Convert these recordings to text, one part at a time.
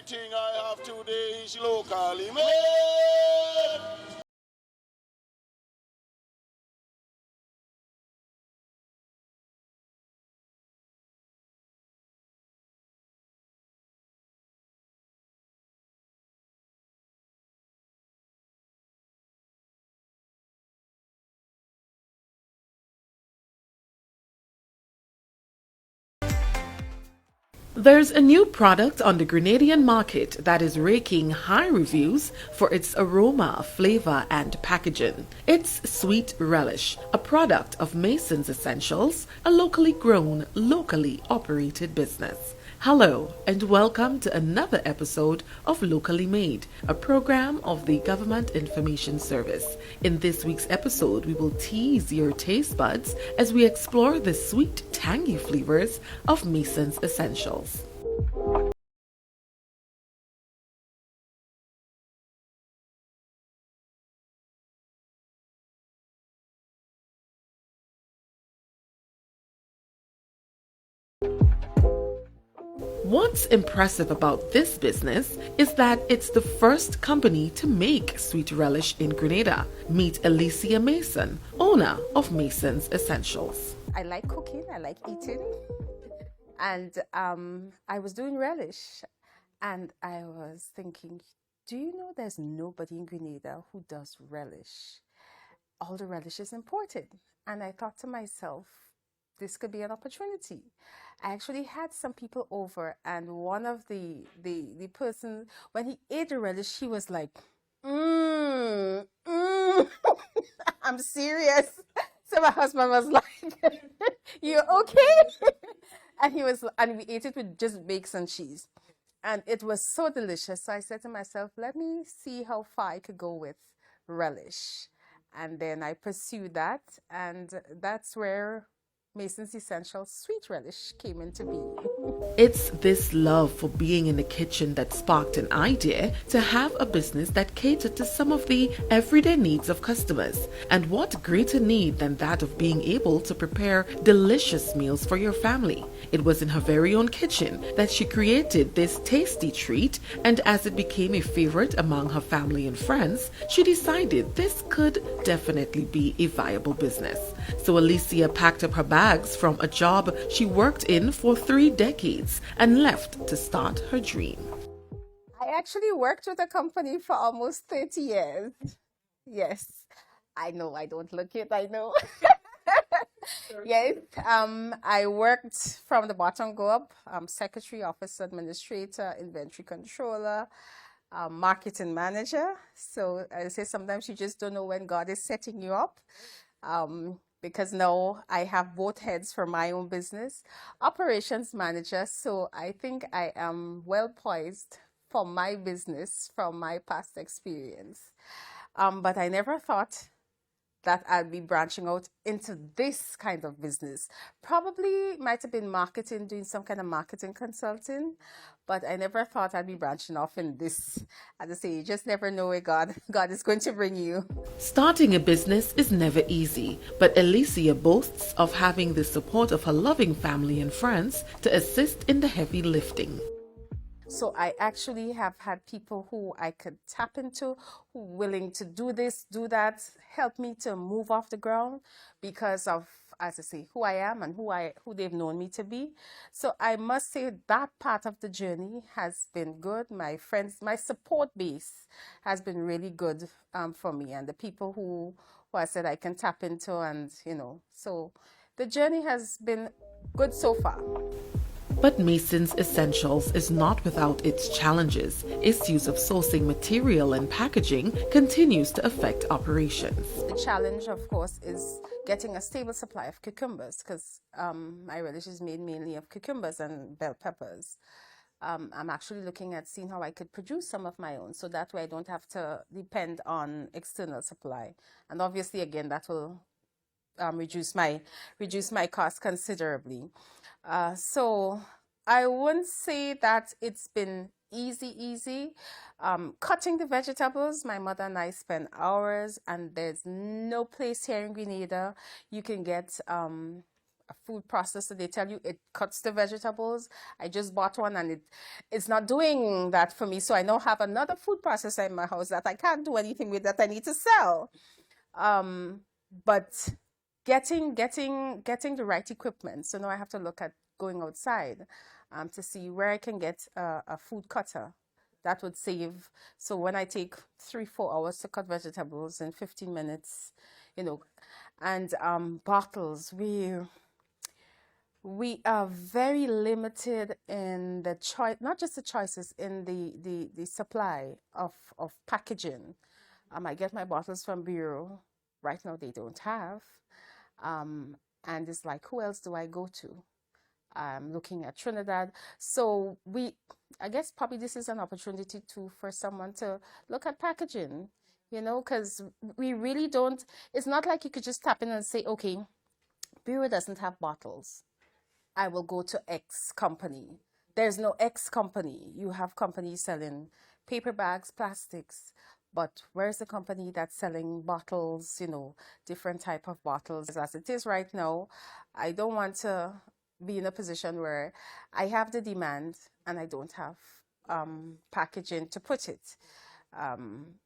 Everything I have today is locally made. There's a new product on the Grenadian market that is raking high reviews for its aroma, flavor, and packaging. It's Sweet Relish, a product of Mason's Essentials, a locally grown, locally operated business. Hello, and welcome to another episode of Locally Made, a program of the Government Information Service. In this week's episode, we will tease your taste buds as we explore the sweet, tangy flavors of Mason's Essentials. What's impressive about this business is that it's the first company to make Sweet Relish in Grenada. Meet Alecia Mason, owner of Mason's Essentials. I like cooking, I like eating, and I was doing relish, and I was thinking, do you know there's nobody in Grenada who does relish? All the relish is imported. And I thought to myself, this could be an opportunity. I actually had some people over, and one of the person, when he ate the relish, he was like, mmm. I'm serious. So my husband was like, you okay? And we ate it with just bacon and cheese. And it was so delicious. So I said to myself, let me see how far I could go with relish. And then I pursued that. And that's where Mason's Essential Sweet Relish came into being. It's this love for being in the kitchen that sparked an idea to have a business that catered to some of the everyday needs of customers. And what greater need than that of being able to prepare delicious meals for your family? It was in her very own kitchen that she created this tasty treat, and as it became a favorite among her family and friends, she decided this could definitely be a viable business. So Alecia packed up her bags from a job she worked in for 3 decades and left to start her dream. I actually worked with a company for almost 30 years. Yes, I know I don't look it, I know. Yes, I worked from the bottom go up, secretary, office administrator, inventory controller, marketing manager. So I say sometimes you just don't know when God is setting you up. Because now I have both heads for my own business, operations manager. So I think I am well poised for my business from my past experience. But I never thought that I'd be branching out into this kind of business. Probably might have been marketing, doing some kind of marketing consulting, but I never thought I'd be branching off in this. As I say, you just never know where God is going to bring you. Starting a business is never easy, but Alecia boasts of having the support of her loving family and friends to assist in the heavy lifting. So I actually have had people who I could tap into, who willing to do this, do that, help me to move off the ground because of, as I say, who I am and who they've known me to be. So I must say that part of the journey has been good. My friends, my support base has been really good for me, and the people who I said I can tap into, and so the journey has been good so far. But Mason's Essentials is not without its challenges. Issues of sourcing material and packaging continues to affect operations. The challenge, of course, is getting a stable supply of cucumbers because my relish is made mainly of cucumbers and bell peppers. I'm actually looking at seeing how I could produce some of my own so that way I don't have to depend on external supply. And obviously, again, that will reduce my cost considerably. So I wouldn't say that it's been easy. Cutting the vegetables, my mother and I spend hours, and there's no place here in Grenada you can get a food processor. They tell you it cuts the vegetables. I just bought one and it's not doing that for me. So I now have another food processor in my house that I can't do anything with, that I need to sell. But getting the right equipment. So now I have to look at going outside to see where I can get a food cutter. That would save. So when I take 3-4 hours to cut vegetables in 15 minutes, you know, and bottles, we are very limited in the choice, not just the choices, in the supply of packaging. I get my bottles from Bureau. Right now they don't have. And it's like, who else do I go to? I'm looking at Trinidad. So I guess probably this is an opportunity for someone to look at packaging, you know, because we really don't, it's not like you could just tap in and say, okay, Bureau doesn't have bottles. I will go to X company. There's no X company. You have companies selling paper bags, plastics, but where's the company that's selling bottles, you know, different type of bottles? As it is right now, I don't want to be in a position where I have the demand and I don't have packaging to put it.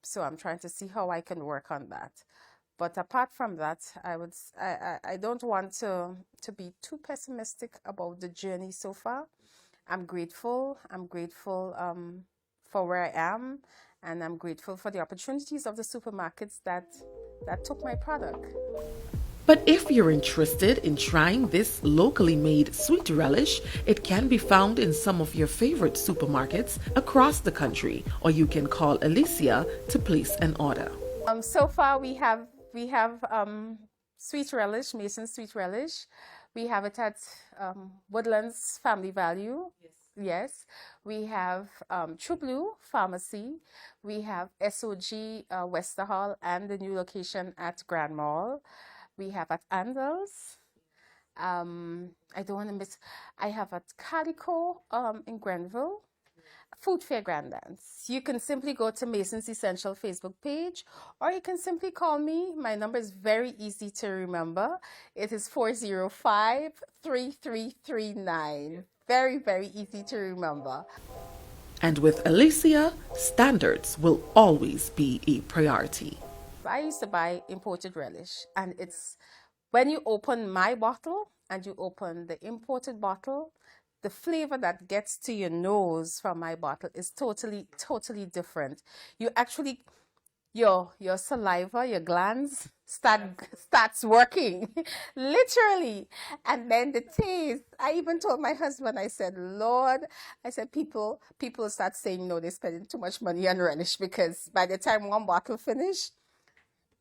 So I'm trying to see how I can work on that. But apart from that, I don't want to be too pessimistic about the journey so far. I'm grateful. I'm grateful for where I am, and I'm grateful for the opportunities of the supermarkets that took my product. But if you're interested in trying this locally made sweet relish, it can be found in some of your favorite supermarkets across the country, or you can call Alecia to place an order. So far we have sweet relish, Mason sweet relish. We have it at Woodlands Family Value. Yes. We have True Blue Pharmacy. We have SOG Wester Hall and the new location at Grand Mall. We have at Andel's. I don't want to miss. I have at carriacou in Grenville. Food Fair Grand Dance. You can simply go to Mason's Essential Facebook page, or you can simply call me. My number is very easy to remember. It is 405-3339. Very, very easy to remember. And with Alecia, standards will always be a priority. I used to buy imported relish, and it's when you open my bottle and you open the imported bottle, the flavor that gets to your nose from my bottle is totally, totally different. You actually, your saliva, your glands starts working, literally. And then the taste, I even told my husband, I said, Lord, I said, people start saying, no, they're spending too much money on relish, because by the time one bottle finished,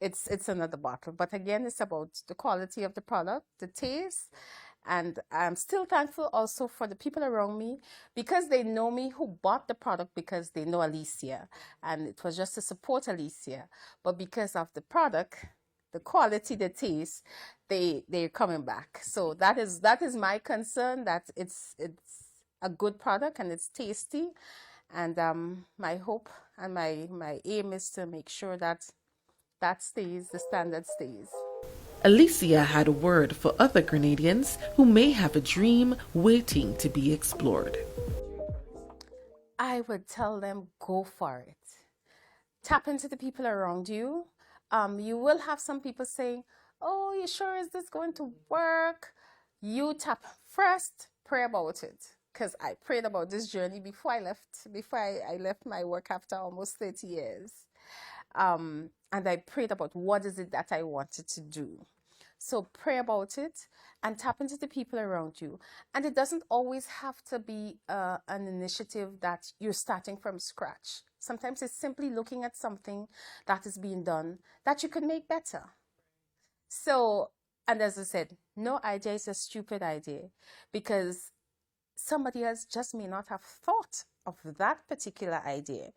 it's another bottle. But again, it's about the quality of the product, the taste. And I'm still thankful also for the people around me, because they know me, who bought the product because they know Alecia. And it was just to support Alecia. But because of the product, the quality, the taste, they're coming back. So that is my concern, that it's a good product and it's tasty. And my hope and my aim is to make sure that stays, the standard stays. Alecia had a word for other Grenadians who may have a dream waiting to be explored. I would tell them, go for it. Tap into the people around you. You will have some people saying, oh, you sure is this going to work? You tap first, pray about it. Because I prayed about this journey before I left my work after almost 30 years. And I prayed about what is it that I wanted to do. So pray about it and tap into the people around you. And it doesn't always have to be an initiative that you're starting from scratch. Sometimes it's simply looking at something that is being done that you could make better. So, and as I said, no idea is a stupid idea, because somebody else just may not have thought of that particular idea.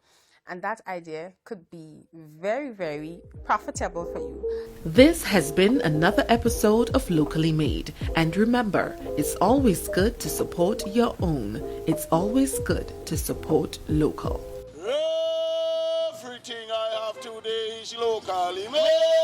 And that idea could be very, very profitable for you. This has been another episode of Locally Made. And remember, it's always good to support your own. It's always good to support local. Everything I have today is locally made.